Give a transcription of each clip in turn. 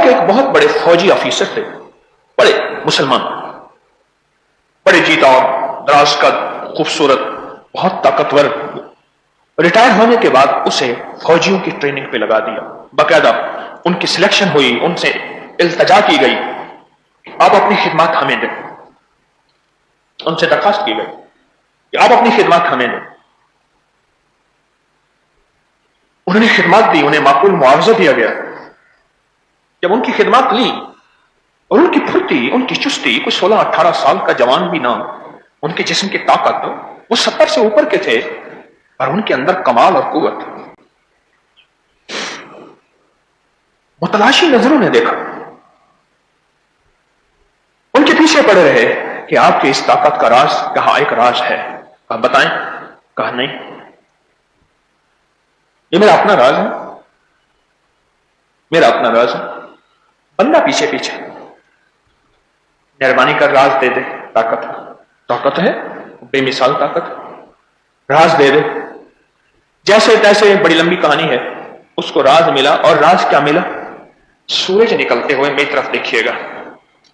کے ایک بہت بڑے فوجی آفیسر تھے، بڑے مسلمان، بڑے جیتا اور دراز کا خوبصورت، بہت طاقتور. ریٹائر ہونے کے بعد اسے فوجیوں کی ٹریننگ پہ لگا دیا. باقاعدہ ان کی سلیکشن ہوئی، ان سے التجا کی گئی آپ اپنی خدمات ہمیں دیں. ان سے درخواست کی گئی کہ آپ اپنی خدمات ہمیں دیں. انہوں نے خدمات دی، انہیں معقول معاوضہ دیا گیا. جب ان کی خدمات لی اور ان کی پھرتی، ان کی چستی، کوئی 16-18 سال کا جوان بھی نہ، ان کے جسم کی طاقت، وہ 70 سے اوپر کے تھے، اور ان کے اندر کمال اور قوت. متلاشی نظروں نے دیکھا، ان کے پیچھے پڑے رہے کہ آپ کی اس طاقت کا راز کہا ایک راز ہے، آپ بتائیں. کہا نہیں، یہ میرا اپنا راز ہے، میرا اپنا راز ہے. بندہ پیچھے پیچھے، مہربانی کر راز دے دے. طاقت ہے، بے مثال طاقت، راز دے دے. جیسے تیسے بڑی لمبی کہانی ہے، اس کو راز ملا. اور راز کیا ملا؟ سورج نکلتے ہوئے میری طرف دیکھیے گا،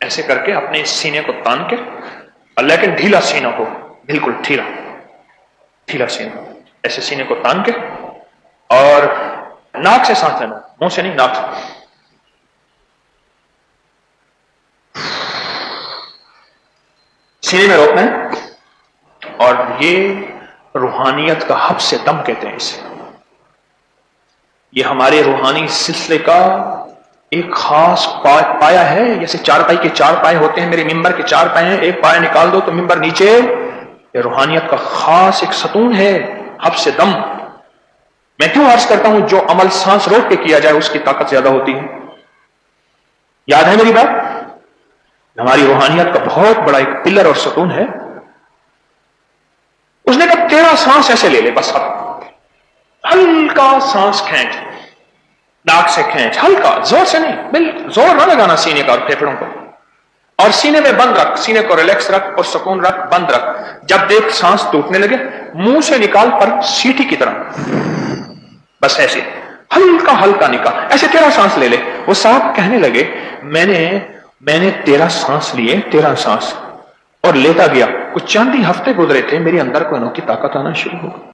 ایسے کر کے اپنے سینے کو تان کے، لیکن ڈھیلا سینہ ہو، بالکل ڈھیلا سینہ، ایسے سینے کو تان کے، اور ناک سے سانس لینا، منہ سے نہیں، ناک سے. سینے میں روکنا ہے. اور یہ روحانیت کا حب سے دم کہتے ہیں اسے. یہ ہمارے روحانی سلسلے کا ایک خاص پایا ہے. جیسے چارپائی کے 4 پائے ہوتے ہیں، میرے ممبر کے 4 پائے ہیں، ایک پایا نکال دو تو ممبر نیچے. یہ روحانیت کا خاص ایک ستون ہے، حب سے دم. میں کیوں عرض کرتا ہوں جو عمل سانس روک کے کیا جائے اس کی طاقت زیادہ ہوتی ہے. یاد ہے میری بات؟ ہماری روحانیت کا بہت بڑا ایک پلر اور ستون ہے. اس نے کہا 13 سانس ایسے لے لے، بس ہلکا سانس کھینچ، ناک سے کھینچ، ہلکا، زور سے نہیں، بالکل زور نہ لگانا سینے کا اور پھیپھڑوں کو. اور سینے میں بند رکھ، سینے کو ریلیکس رکھ اور سکون رکھ، بند رکھ. جب دیکھ سانس ٹوٹنے لگے، منہ سے نکال پر سیٹی کی طرح، بس ایسے ہلکا ہلکا نکال. ایسے 13 سانس لے لے. وہ صاحب کہنے لگے میں نے 13 سانس لیے، 13 سانس، اور لیتا گیا. کچھ چند ہی ہفتے گزرے تھے، میرے اندر کوئی انوکھی طاقت آنا شروع ہو گئی.